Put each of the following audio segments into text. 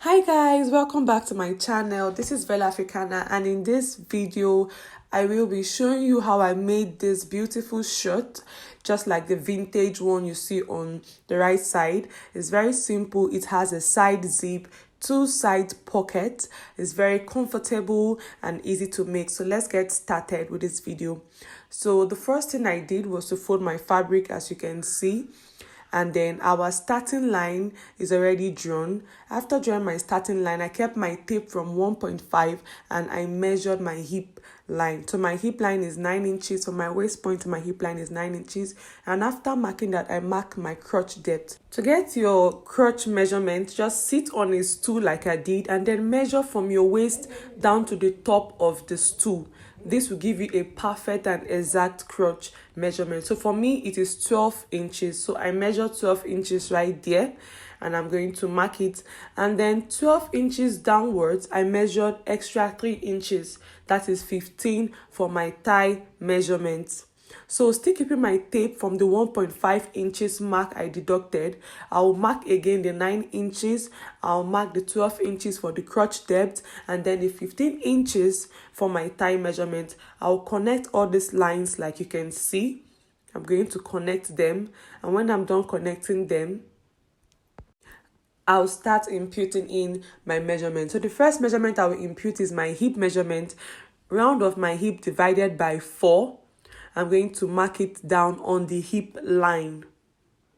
Hi guys, welcome back to my channel. This is Bella Africana, and in this video I will be showing you how I made this beautiful shirt, just like the vintage one you see on the right side. It's very simple. It has a side zip, two side pockets. It's very comfortable and easy to make. So let's get started with this video. So the first thing I did was to fold my fabric, as you can see, and then our starting line is already drawn. After drawing my starting line, I kept my tape from 1.5 and I measured my hip line. So my hip line is 9 inches. From my waist point to my hip line is 9 inches. And after marking that, I mark my crotch depth. To get your crotch measurement, just sit on a stool like I did and then measure from your waist down to the top of the stool. This will give you a perfect and exact crotch measurement. So for me, it is 12 inches. So I measure 12 inches right there and I'm going to mark it. And then 12 inches downwards, I measured extra 3 inches. That is 15 for my thigh measurement. So still keeping my tape from the 1.5 inches mark I deducted, I'll mark again the 9 inches, I'll mark the 12 inches for the crotch depth, and then the 15 inches for my thigh measurement. I'll connect all these lines like you can see. I'm going to connect them, and when I'm done connecting them, I'll start imputing in my measurement. So the first measurement I will impute is my hip measurement, round of my hip divided by 4. I'm going to mark it down on the hip line.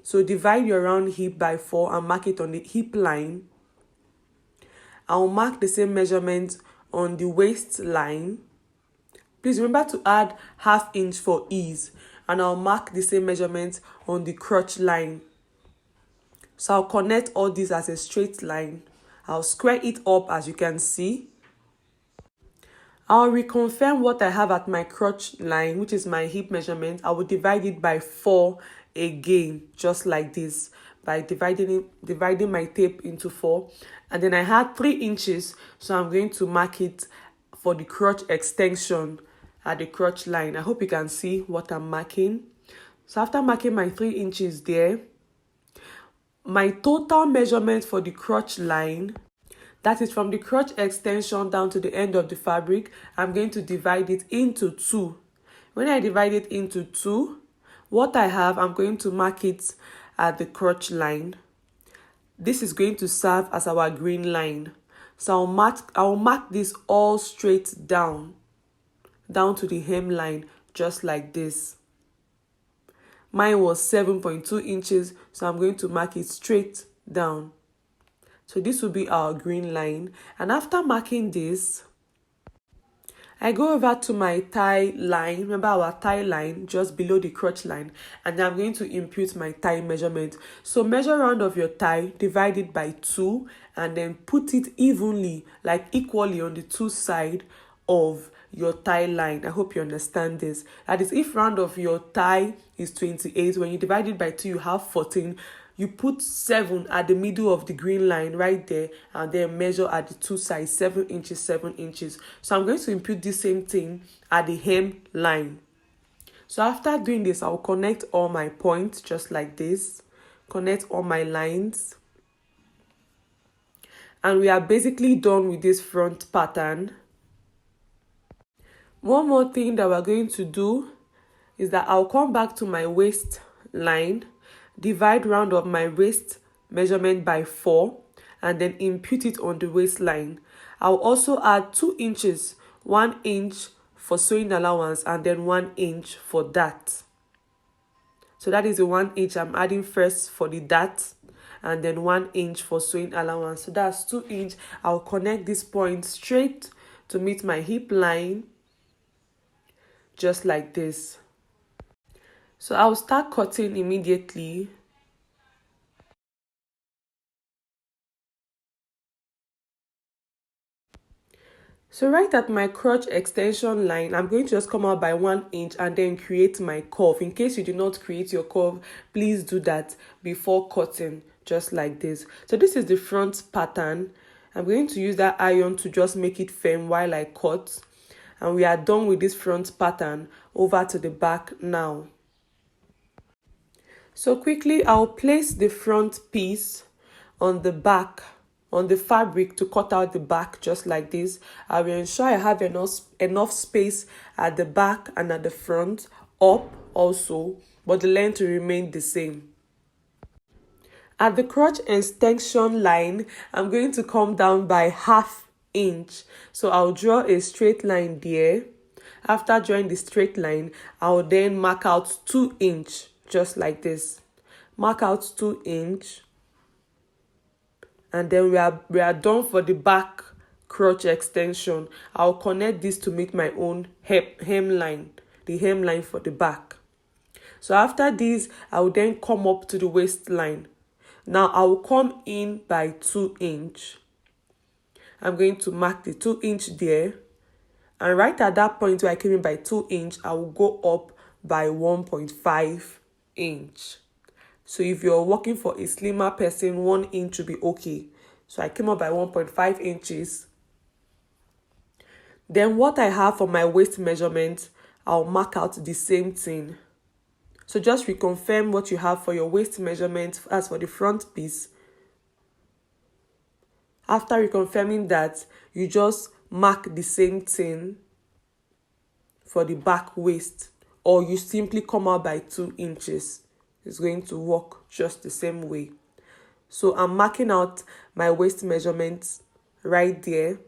So divide your round hip by 4 and mark it on the hip line. I'll mark the same measurement on the waistline. Please remember to add ½ inch for ease. And I'll mark the same measurement on the crotch line. So I'll connect all these as a straight line. I'll square it up as you can see. I'll reconfirm what I have at my crotch line, which is my hip measurement. I will divide it by 4 again, just like this, by dividing my tape into 4. And then I had 3 inches, so I'm going to mark it for the crotch extension at the crotch line. I hope you can see what I'm marking. So after marking my 3 inches there, my total measurement for the crotch line, that is from the crotch extension down to the end of the fabric, I'm going to divide it into 2. When I divide it into 2, what I have, I'm going to mark it at the crotch line. This is going to serve as our green line. So I'll mark this all straight down to the hemline, just like this. Mine was 7.2 inches, so I'm going to mark it straight down. So this will be our green line. And after marking this, I go over to my thigh line. Remember our thigh line just below the crotch line. And I'm going to impute my thigh measurement. So measure round of your thigh, divide it by 2, and then put it evenly, like equally on the 2 sides of your thigh line. I hope you understand this. That is, if round of your thigh is 28, when you divide it by 2, you have 14. You put 7 at the middle of the green line right there, and then measure at the 2 sides, 7 inches, 7 inches. So I'm going to impute the same thing at the hem line. So after doing this, I'll connect all my points just like this. Connect all my lines. And we are basically done with this front pattern. One more thing that we're going to do is that I'll come back to my waist line, divide round of my waist measurement by 4, and then impute it on the waistline. I'll also add 2 inches, 1 inch for sewing allowance, and then 1 inch for dart. So that is the 1 inch I'm adding first for the dart, and then 1 inch for sewing allowance. So that's 2 inch. I'll connect this point straight to meet my hip line, just like this. So I'll start cutting immediately. So right at my crotch extension line, I'm going to just come out by 1 inch and then create my curve. In case you do not create your curve, please do that before cutting, just like this. So this is the front pattern. I'm going to use that iron to just make it firm while I cut. And we are done with this front pattern. Over to the back now. So quickly, I'll place the front piece on the back on the fabric to cut out the back just like this. I will ensure I have enough space at the back and at the front, up also, but the length will remain the same. At the crotch extension line, I'm going to come down by 1/2 inch. So I'll draw a straight line there. After drawing the straight line, I'll then mark out 2 inch, just like this. Mark out 2 inch. And then we are done for the back crotch extension. I'll connect this to make my own hemline, the hemline for the back. So after this, I will then come up to the waistline. Now I will come in by 2 inch. I'm going to mark the 2 inch there. And right at that point where I came in by 2 inch, I will go up by 1.5 inch. So if you're working for a slimmer person, 1 inch will be okay. So I came up by 1.5 inches. Then what I have for my waist measurement, I'll mark out the same thing. So just reconfirm what you have for your waist measurement as for the front piece. After reconfirming that, you just mark the same thing for the back waist, or you simply come out by 2 inches. It's going to work just the same way. So I'm marking out my waist measurements right there.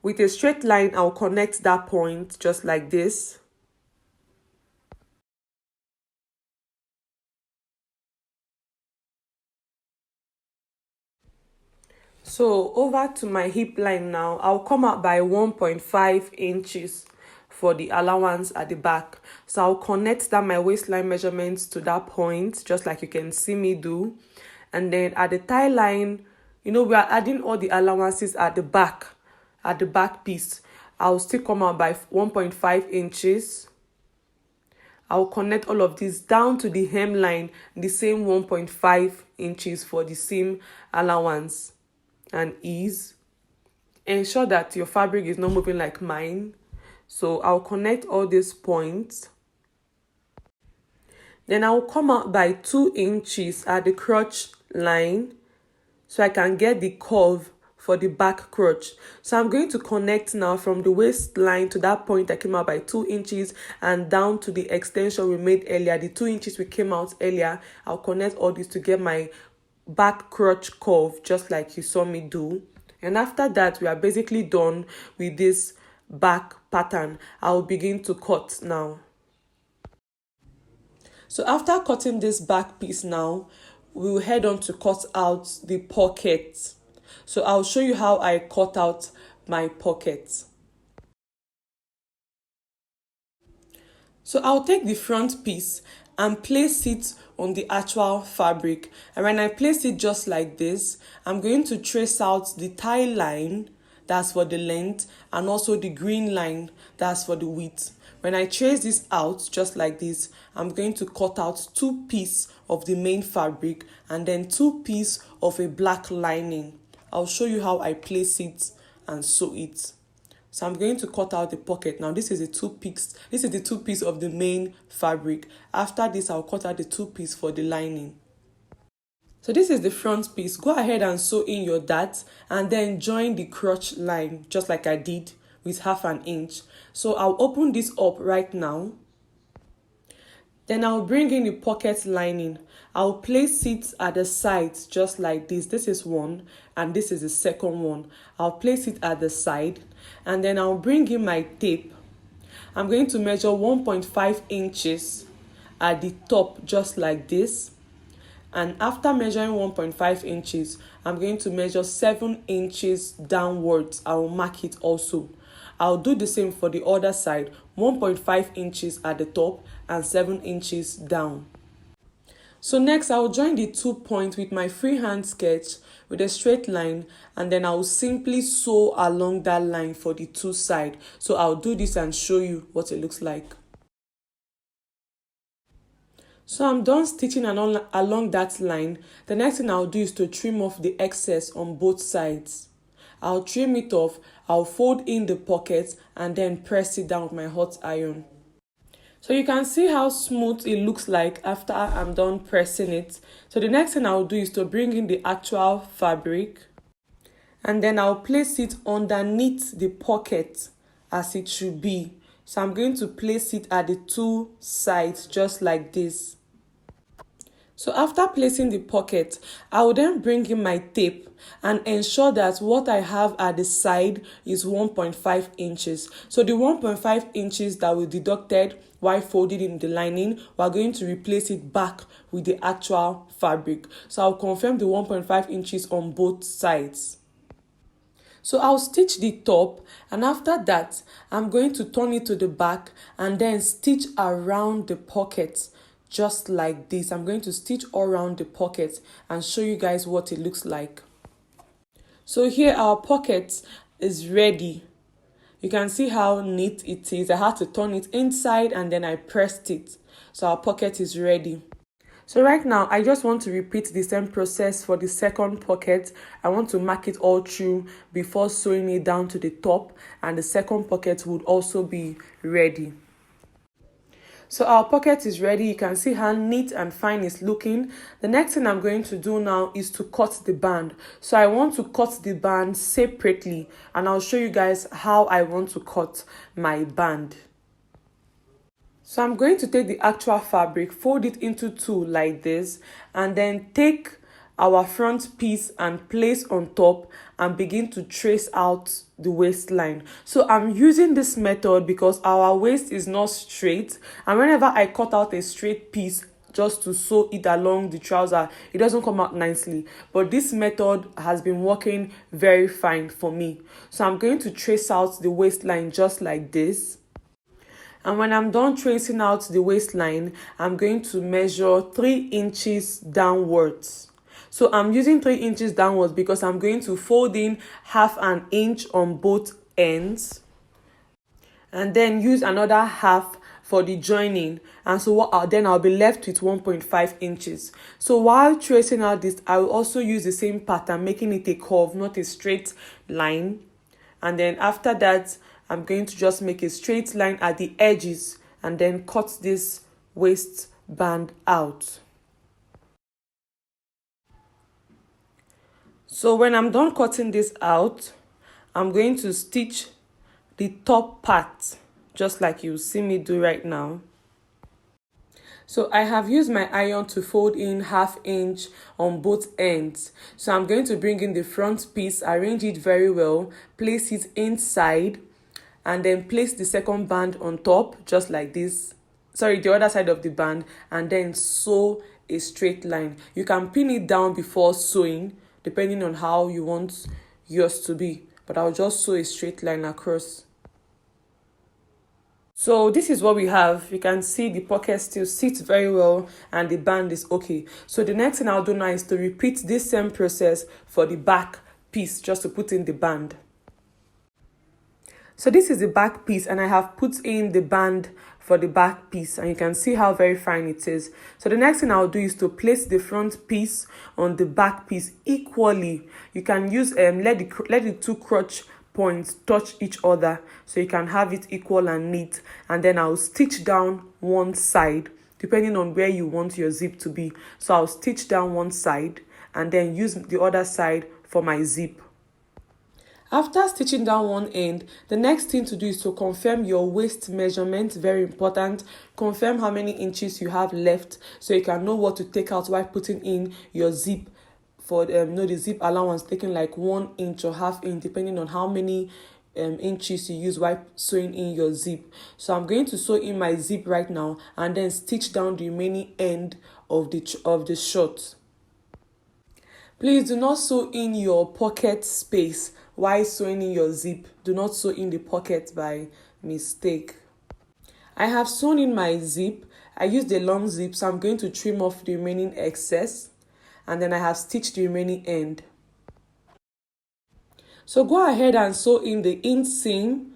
With a straight line, I'll connect that point just like this. So over to my hip line now, I'll come out by 1.5 inches for the allowance at the back. So I'll connect that my waistline measurements to that point, just like you can see me do. And then at the thigh line, we are adding all the allowances at the back piece. I'll still come out by 1.5 inches. I'll connect all of this down to the hemline, the same 1.5 inches for the seam allowance and ease. Ensure that your fabric is not moving like mine. So I'll connect all these points. Then I'll come out by 2 inches at the crotch line so I can get the curve for the back crotch. So I'm going to connect now from the waistline to that point I came out by 2 inches and down to the extension we made earlier, the 2 inches we came out earlier. I'll connect all this to get my back crotch curve just like you saw me do. And after that, we are basically done with this back pattern. I'll begin to cut now. So after cutting this back piece now, we will head on to cut out the pocket. So I'll show you how I cut out my pocket. So I'll take the front piece and place it on the actual fabric. And when I place it just like this, I'm going to trace out the thigh line, that's for the length, and also the green line, that's for the width. When I trace this out just like this, I'm going to cut out 2 pieces of the main fabric and then 2 pieces of a black lining. I'll show you how I place it and sew it. So I'm going to cut out the pocket. Now this is the 2 pieces. This is the 2 pieces of the main fabric. After this, I'll cut out the 2 pieces for the lining. So this is the front piece. Go ahead and sew in your dart and then join the crotch line just like I did with 1/2 inch. So I'll open this up right now. Then I'll bring in the pocket lining. I'll place it at the sides just like this. This is one and this is the second one. I'll place it at the side and then I'll bring in my tape. I'm going to measure 1.5 inches at the top just like this. And after measuring 1.5 inches, I'm going to measure 7 inches downwards. I will mark it also. I'll do the same for the other side, 1.5 inches at the top and 7 inches down. So next, I'll join the 2 points with my freehand sketch with a straight line, and then I'll simply sew along that line for the 2 sides. So I'll do this and show you what it looks like. So I'm done stitching along that line. The next thing I'll do is to trim off the excess on both sides. I'll trim it off, I'll fold in the pockets and then press it down with my hot iron. So you can see how smooth it looks like after I'm done pressing it. So the next thing I'll do is to bring in the actual fabric, and then I'll place it underneath the pocket as it should be. So I'm going to place it at the two sides just like this. So after placing the pocket, I will then bring in my tape and ensure that what I have at the side is 1.5 inches. So the 1.5 inches that we deducted while folding in the lining, we're going to replace it back with the actual fabric. So I'll confirm the 1.5 inches on both sides. So I'll stitch the top, and after that, I'm going to turn it to the back and then stitch around the pocket just like this. I'm going to stitch all around the pocket and show you guys what it looks like. So here our pocket is ready. You can see how neat it is. I had to turn it inside and then I pressed it. So our pocket is ready. So right now, I just want to repeat the same process for the second pocket. I want to mark it all through before sewing it down to the top, and the second pocket would also be ready. So our pocket is ready. You can see how neat and fine it's looking. The next thing I'm going to do now is to cut the band. So I want to cut the band separately, and I'll show you guys how I want to cut my band. So I'm going to take the actual fabric, fold it into two like this, and then take our front piece and place on top and begin to trace out the waistline. So I'm using this method because our waist is not straight, and whenever I cut out a straight piece just to sew it along the trouser, it doesn't come out nicely. But this method has been working very fine for me. So I'm going to trace out the waistline just like this. And when I'm done tracing out the waistline, I'm going to measure 3 inches downwards. So I'm using 3 inches downwards because I'm going to fold in 1/2 inch on both ends, and then use another half for the joining. And so then I'll be left with 1.5 inches. So while tracing out this, I will also use the same pattern, making it a curve, not a straight line. And then after that, I'm going to just make a straight line at the edges and then cut this waistband out. So when I'm done cutting this out, I'm going to stitch the top part, just like you see me do right now. So I have used my iron to fold in 1/2 inch on both ends. So I'm going to bring in the front piece, arrange it very well, place it inside, and then place the second band on top, just like this. Sorry, the other side of the band, and then sew a straight line. You can pin it down before sewing, depending on how you want yours to be. But I'll just sew a straight line across. So this is what we have. You can see the pocket still sits very well and the band is okay. So the next thing I'll do now is to repeat this same process for the back piece, just to put in the band. So this is the back piece, and I have put in the band for the back piece, and you can see how very fine it is. So the next thing I'll do is to place the front piece on the back piece equally. You can use let the two crotch points touch each other so you can have it equal and neat, and then I'll stitch down one side depending on where you want your zip to be. So I'll stitch down one side and then use the other side for my zip. After stitching down one end, the next thing to do is to confirm your waist measurement. Very important. Confirm how many inches you have left so you can know what to take out while putting in your zip. For the zip allowance, taking like 1 inch or 1/2 inch, depending on how many inches you use while sewing in your zip. So I'm going to sew in my zip right now and then stitch down the remaining end of the short. Please do not sew in your pocket space while sewing in your zip. Do not sew in the pocket by mistake. I have sewn in my zip. I used a long zip, so I'm going to trim off the remaining excess, and then I have stitched the remaining end. So go ahead and sew in the inseam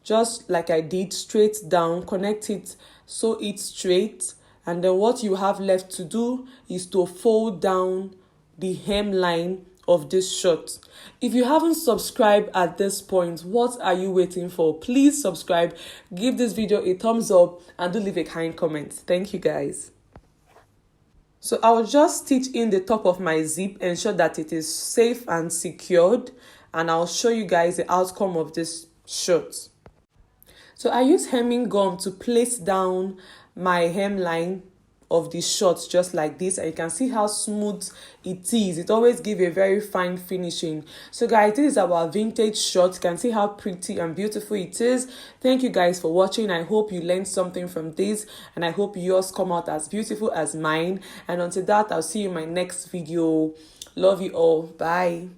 just like I did, straight down, connect it, sew it straight, and then what you have left to do is to fold down the hemline of this shirt. If you haven't subscribed at this point, what are you waiting for? Please subscribe, give this video a thumbs up, and do leave a kind comment. Thank you guys. So I'll just stitch in the top of my zip, ensure that it is safe and secured, and I'll show you guys the outcome of this shirt. So I use hemming gum to place down my hemline of the shirt just like this, and you can see how smooth it is. It always gives a very fine finishing. So guys, this is our vintage shirt. You can see how pretty and beautiful it is. Thank you guys for watching. I hope you learned something from this, and I hope yours come out as beautiful as mine. And until that, I'll see you in my next video. Love you all. Bye.